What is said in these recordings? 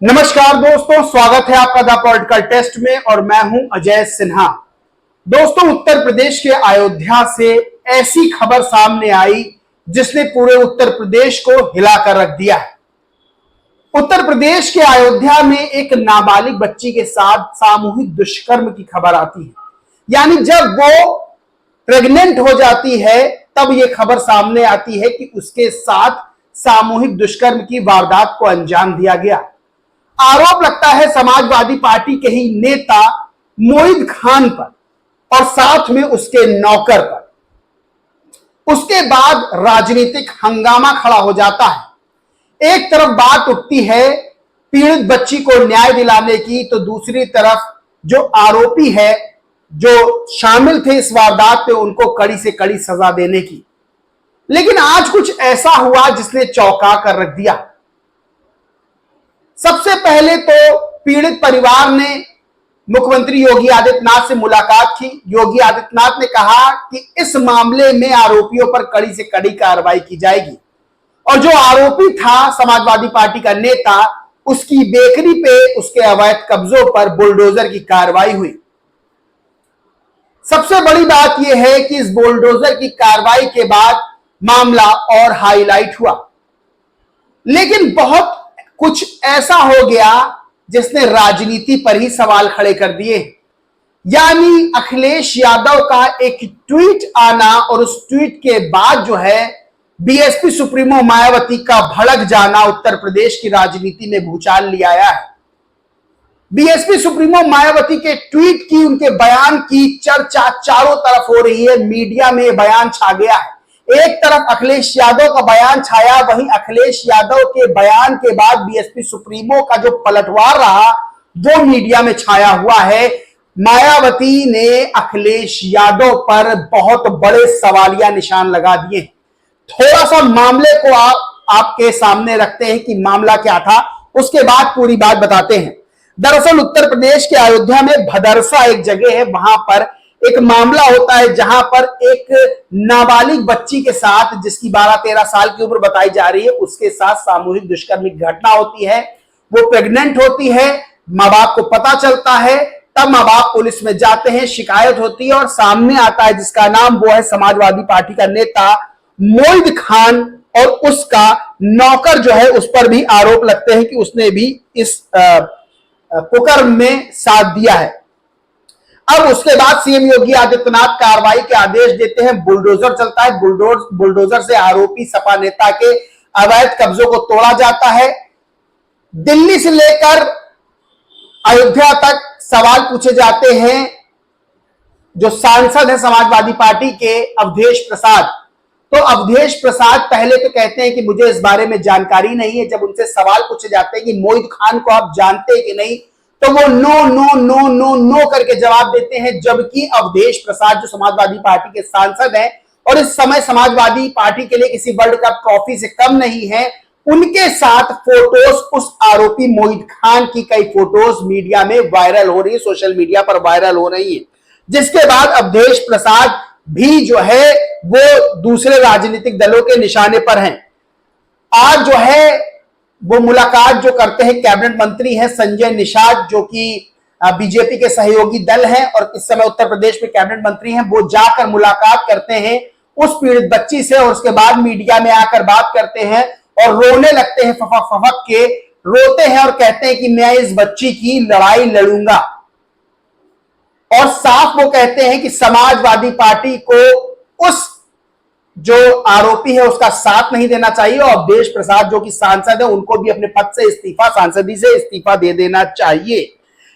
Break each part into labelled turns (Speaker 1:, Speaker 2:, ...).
Speaker 1: नमस्कार दोस्तों, स्वागत है आपका द पॉलिटिकल टेस्ट में और मैं हूं अजय सिन्हा। दोस्तों, उत्तर प्रदेश के अयोध्या से ऐसी खबर सामने आई जिसने पूरे उत्तर प्रदेश को हिलाकर रख दिया है। उत्तर प्रदेश के अयोध्या में एक नाबालिग बच्ची के साथ सामूहिक दुष्कर्म की खबर आती है। यानी जब वो प्रेग्नेंट हो जाती है तब यह खबर सामने आती है कि उसके साथ सामूहिक दुष्कर्म की वारदात को अंजाम दिया गया। आरोप लगता है समाजवादी पार्टी के ही नेता मोईद खान पर और साथ में उसके नौकर पर। उसके बाद राजनीतिक हंगामा खड़ा हो जाता है। एक तरफ बात उठती है पीड़ित बच्ची को न्याय दिलाने की, तो दूसरी तरफ जो आरोपी है, जो शामिल थे इस वारदात पे, उनको कड़ी से कड़ी सजा देने की। लेकिन आज कुछ ऐसा हुआ जिसने चौंका कर रख दिया। सबसे पहले तो पीड़ित परिवार ने मुख्यमंत्री योगी आदित्यनाथ से मुलाकात की। योगी आदित्यनाथ ने कहा कि इस मामले में आरोपियों पर कड़ी से कड़ी कार्रवाई की जाएगी और जो आरोपी था समाजवादी पार्टी का नेता, उसकी बेकरी पे उसके अवैध कब्जों पर बुलडोजर की कार्रवाई हुई। सबसे बड़ी बात यह है कि इस बुलडोजर की कार्रवाई के बाद मामला और हाईलाइट हुआ। लेकिन बहुत कुछ ऐसा हो गया जिसने राजनीति पर ही सवाल खड़े कर दिए। यानी अखिलेश यादव का एक ट्वीट आना और उस ट्वीट के बाद जो है बीएसपी सुप्रीमो मायावती का भड़क जाना उत्तर प्रदेश की राजनीति में भूचाल ले आया है। बीएसपी सुप्रीमो मायावती के ट्वीट की, उनके बयान की चर्चा चारों तरफ हो रही है। मीडिया में बयान छा गया है। एक तरफ अखिलेश यादव का बयान छाया, वहीं अखिलेश यादव के बयान के बाद बीएसपी सुप्रीमो का जो पलटवार रहा वो मीडिया में छाया हुआ है। मायावती ने अखिलेश यादव पर बहुत बड़े सवालिया निशान लगा दिए। थोड़ा सा मामले को आपके सामने रखते हैं कि मामला क्या था, उसके बाद पूरी बात बताते हैं। दरअसल उत्तर प्रदेश के अयोध्या में भदरसा एक जगह है, वहां पर एक मामला होता है जहां पर एक नाबालिग बच्ची के साथ, जिसकी 12-13 साल की उम्र बताई जा रही है, उसके साथ सामूहिक दुष्कर्म की घटना होती है। वो प्रेग्नेंट होती है, माँ बाप को पता चलता है, तब माँ बाप पुलिस में जाते हैं, शिकायत होती है और सामने आता है जिसका नाम वो है समाजवादी पार्टी का नेता मोईद खान, और उसका नौकर जो है उस पर भी आरोप लगते हैं कि उसने भी इस कुकर्म में साथ दिया है। अब उसके बाद सीएम योगी आदित्यनाथ कार्रवाई के आदेश देते हैं। बुलडोजर चलता है। बुलडोजर से आरोपी सपा नेता के अवैध कब्जों को तोड़ा जाता है। दिल्ली से लेकर अयोध्या तक सवाल पूछे जाते हैं। जो सांसद है समाजवादी पार्टी के अवधेश प्रसाद, तो अवधेश प्रसाद पहले तो कहते हैं कि मुझे इस बारे में जानकारी नहीं है। जब उनसे सवाल पूछे जाते हैं कि मोईद खान को आप जानते हैं कि नहीं, तो वो no no no no no करके जवाब देते हैं। जबकि अवधेश प्रसाद जो समाजवादी पार्टी के सांसद हैं और इस समय समाजवादी पार्टी के लिए किसी वर्ल्ड कप ट्रॉफी से कम नहीं है, उनके साथ फोटोज, उस आरोपी मोईद खान की कई फोटोज मीडिया में वायरल हो रही है, सोशल मीडिया पर वायरल हो रही है। जिसके बाद अवधेश प्रसाद भी जो है वो दूसरे राजनीतिक दलों के निशाने पर हैं। आज जो है वो मुलाकात जो करते हैं कैबिनेट मंत्री हैं संजय निषाद, जो कि बीजेपी के सहयोगी दल हैं और इस समय उत्तर प्रदेश में कैबिनेट मंत्री हैं। वो जाकर मुलाकात करते हैं उस पीड़ित बच्ची से और उसके बाद मीडिया में आकर बात करते हैं और रोने लगते हैं, फफक फफक के रोते हैं और कहते हैं कि मैं इस बच्ची की लड़ाई लड़ूंगा। और साफ वो कहते हैं कि समाजवादी पार्टी को उस जो आरोपी है उसका साथ नहीं देना चाहिए और अवधेश प्रसाद जो कि सांसद है उनको भी अपने पद से इस्तीफा, सांसदी से इस्तीफा दे देना चाहिए।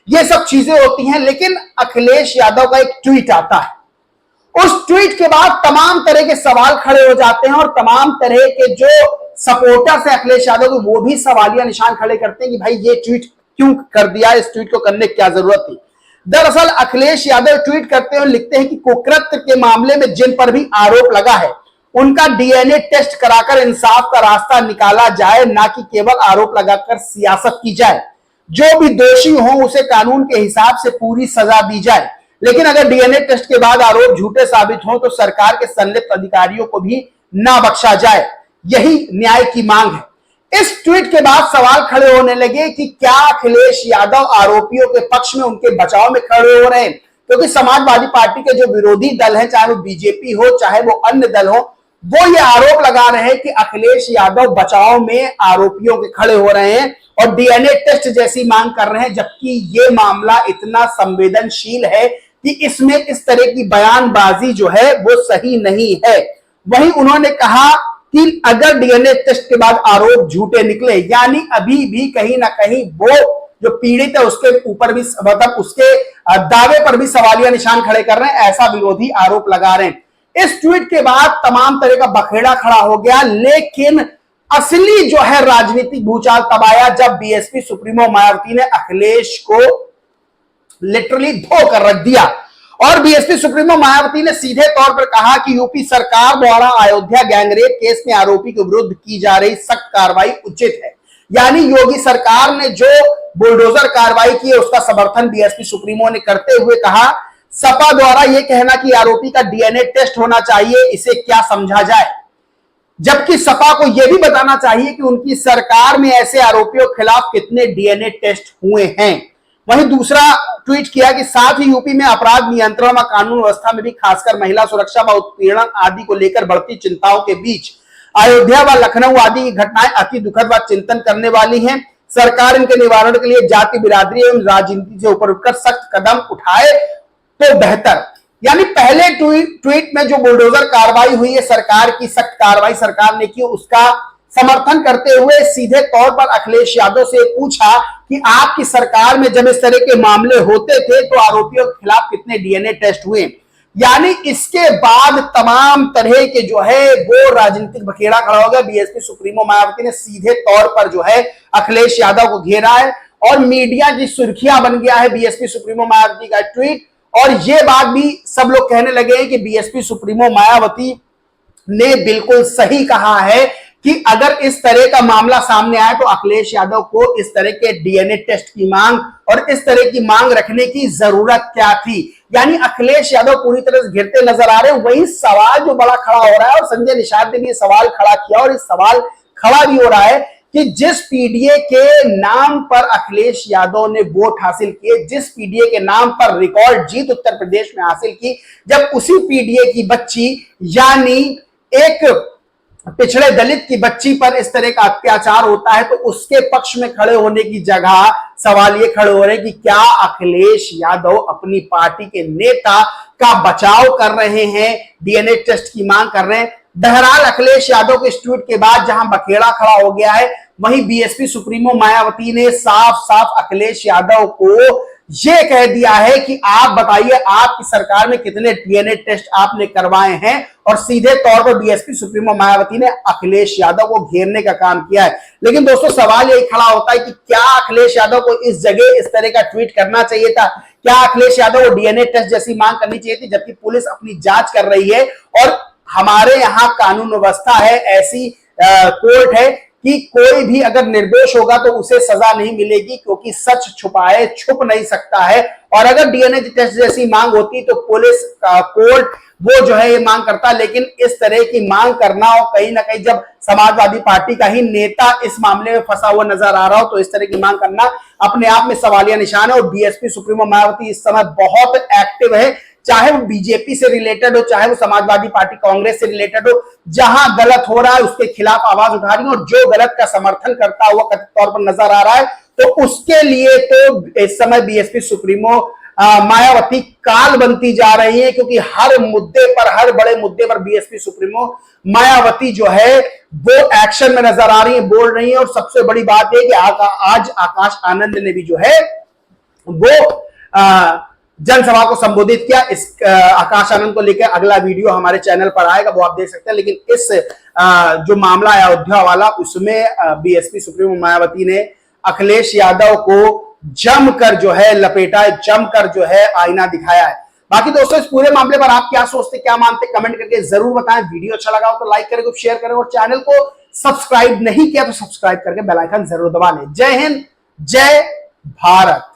Speaker 1: ये सब चीजें होती हैं। लेकिन अखिलेश यादव का एक ट्वीट आता है। उस ट्वीट के बाद तमाम तरह के सवाल खड़े हो जाते हैं और तमाम तरह के जो सपोर्टर्स हैं अखिलेश यादव के, वो भी सवालिया निशान खड़े करते हैं कि भाई ये ट्वीट क्यों कर दिया, इस ट्वीट को करने की क्या जरूरत थी। दरअसल अखिलेश यादव ट्वीट करते हैं और लिखते हैं कि कुकृत्य के मामले में जिन पर भी आरोप लगा है उनका डीएनए टेस्ट कराकर इंसाफ का रास्ता निकाला जाए, ना कि केवल आरोप लगाकर सियासत की जाए। जो भी दोषी हो उसे कानून के हिसाब से पूरी सजा दी जाए। लेकिन अगर डीएनए टेस्ट के बाद आरोप झूठे साबित हो तो सरकार के संलिप्त अधिकारियों को भी ना बख्शा जाए। यही न्याय की मांग है। इस ट्वीट के बाद सवाल खड़े होने लगे कि क्या अखिलेश यादव आरोपियों के पक्ष में, उनके बचाव में खड़े हो रहे हैं, क्योंकि समाजवादी पार्टी के जो विरोधी दल हैं, चाहे वो बीजेपी हो चाहे वो अन्य दल हो, वो ये आरोप लगा रहे हैं कि अखिलेश यादव बचाव में आरोपियों के खड़े हो रहे हैं और डीएनए टेस्ट जैसी मांग कर रहे हैं, जबकि ये मामला इतना संवेदनशील है कि इसमें इस तरह की बयानबाजी जो है वो सही नहीं है। वहीं उन्होंने कहा कि अगर डीएनए टेस्ट के बाद आरोप झूठे निकले, यानी अभी भी कहीं ना कहीं वो जो पीड़ित है उसके ऊपर भी, मतलब उसके दावे पर भी सवालिया निशान खड़े कर रहे हैं, ऐसा विरोधी आरोप लगा रहे हैं। इस ट्वीट के बाद तमाम तरह का बखेड़ा खड़ा हो गया, लेकिन असली जो है राजनीतिक भूचाल तब आया जब बीएसपी सुप्रीमो मायावती ने अखिलेश को लिटरली धो कर रख दिया और बीएसपी सुप्रीमो मायावती ने सीधे तौर पर कहा कि यूपी सरकार द्वारा अयोध्या गैंगरेप केस में आरोपी के विरुद्ध की जा रही सख्त कार्रवाई उचित है। यानी योगी सरकार ने जो बुलडोजर कार्रवाई की है उसका समर्थन बीएसपी सुप्रीमो ने करते हुए कहा, सपा द्वारा यह कहना कि आरोपी का डीएनए टेस्ट होना चाहिए, इसे क्या समझा जाए, जबकि सपा को यह भी बताना चाहिए कि उनकी सरकार में ऐसे आरोपियों के खिलाफ कितने डीएनए टेस्ट हुए हैं। वहीं दूसरा ट्वीट किया कि साथ ही यूपी में अपराध नियंत्रण व कानून व्यवस्था में भी खासकर महिला सुरक्षा व उत्पीड़न आदि को लेकर बढ़ती चिंताओं के बीच अयोध्या व लखनऊ आदि की घटनाएं अति दुखद व चिंतन करने वाली हैं। सरकार इनके निवारण के लिए जाति बिरादरी एवं राजनीति से ऊपर उठकर सख्त कदम उठाए तो बेहतर। यानी पहले ट्वीट में जो बुलडोजर कार्रवाई हुई है, सरकार की सख्त कार्रवाई सरकार ने की, उसका समर्थन करते हुए सीधे तौर पर अखिलेश यादव से पूछा कि आपकी सरकार में जब इस तरह के मामले होते थे तो आरोपियों के खिलाफ कितने डीएनए टेस्ट हुए। यानी इसके बाद तमाम तरह के जो है वो राजनीतिक बखेड़ा खड़ा हो गया। बीएसपी सुप्रीमो मायावती ने सीधे तौर पर जो है अखिलेश यादव को घेरा है और मीडिया की सुर्खियां बन गया है बीएसपी सुप्रीमो मायावती का ट्वीट। और ये बात भी सब लोग कहने लगे हैं कि बीएसपी सुप्रीमो मायावती ने बिल्कुल सही कहा है कि अगर इस तरह का मामला सामने आए तो अखिलेश यादव को इस तरह के डीएनए टेस्ट की मांग और इस तरह की मांग रखने की जरूरत क्या थी। यानी अखिलेश यादव पूरी तरह से घिरते नजर आ रहे हैं। वही सवाल जो बड़ा खड़ा हो रहा है और संजय निषाद ने भी सवाल खड़ा किया और इस सवाल खड़ा भी हो रहा है कि जिस पीडीए के नाम पर अखिलेश यादव ने वोट हासिल किए, जिस पीडीए के नाम पर रिकॉर्ड जीत उत्तर प्रदेश में हासिल की, जब उसी पीडीए की बच्ची यानी एक पिछड़े दलित की बच्ची पर इस तरह का अत्याचार होता है तो उसके पक्ष में खड़े होने की जगह सवाल ये खड़े हो रहे हैं कि क्या अखिलेश यादव अपनी पार्टी के नेता का बचाव कर रहे हैं, डीएनए टेस्ट की मांग कर रहे हैं। बहरहाल अखिलेश यादव के इस ट्वीट के बाद जहां बखेड़ा खड़ा हो गया है, वहीं बीएसपी सुप्रीमो मायावती ने साफ साफ अखिलेश यादव को यह कह दिया है कि आप बताइए आपकी सरकार में कितने डीएनए टेस्ट आपने करवाए हैं। और सीधे तौर पर बीएसपी सुप्रीमो मायावती ने अखिलेश यादव को घेरने का काम किया है। लेकिन दोस्तों सवाल यही खड़ा होता है कि क्या अखिलेश यादव को इस जगह इस तरह का ट्वीट करना चाहिए था? क्या अखिलेश यादव को डीएनए टेस्ट जैसी मांग करनी चाहिए थी? जबकि पुलिस अपनी जांच कर रही है और हमारे यहां कानून व्यवस्था है, ऐसी कोर्ट है कि कोई भी अगर निर्दोष होगा तो उसे सजा नहीं मिलेगी, क्योंकि सच छुपाए छुप नहीं सकता है। और अगर डीएनए टेस्ट जैसी मांग होती तो पुलिस कोर्ट वो जो है ये मांग करता, लेकिन इस तरह की मांग करना और कहीं ना कहीं जब समाजवादी पार्टी का ही नेता इस मामले में फंसा हुआ नजर आ रहा हो तो इस तरह की मांग करना अपने आप में सवालिया निशान है। और बीएसपी सुप्रीमो मायावती इस समय बहुत एक्टिव है, चाहे वो बीजेपी से रिलेटेड हो, चाहे वो समाजवादी पार्टी कांग्रेस से रिलेटेड हो, जहां गलत हो रहा है उसके खिलाफ आवाज उठा रही है और जो गलत का समर्थन करता हुआ कथित तौर पर नजर आ रहा है तो उसके लिए तो इस समय बीएसपी सुप्रीमो मायावती काल बनती जा रही है, क्योंकि हर मुद्दे पर, हर बड़े मुद्दे पर बीएसपी सुप्रीमो मायावती जो है वो एक्शन में नजर आ रही है, बोल रही है। और सबसे बड़ी बात है कि आज आकाश आनंद ने भी जो है वो जनसभा को संबोधित किया। इस आकाश आनंद को लेकर अगला वीडियो हमारे चैनल पर आएगा, वो आप देख सकते हैं। लेकिन इस जो मामला है अयोध्या वाला, उसमें बीएसपी सुप्रीमो मायावती ने अखिलेश यादव को जमकर जो है लपेटा है, जमकर जो है आईना दिखाया है। बाकी दोस्तों इस पूरे मामले पर आप क्या सोचते, क्या मानते, कमेंट करके जरूर बताएं। वीडियो अच्छा लगा हो तो लाइक करें, शेयर करें और चैनल को सब्सक्राइब नहीं किया तो सब्सक्राइब करके बेल आइकन जरूर दबा लें। जय हिंद, जय भारत।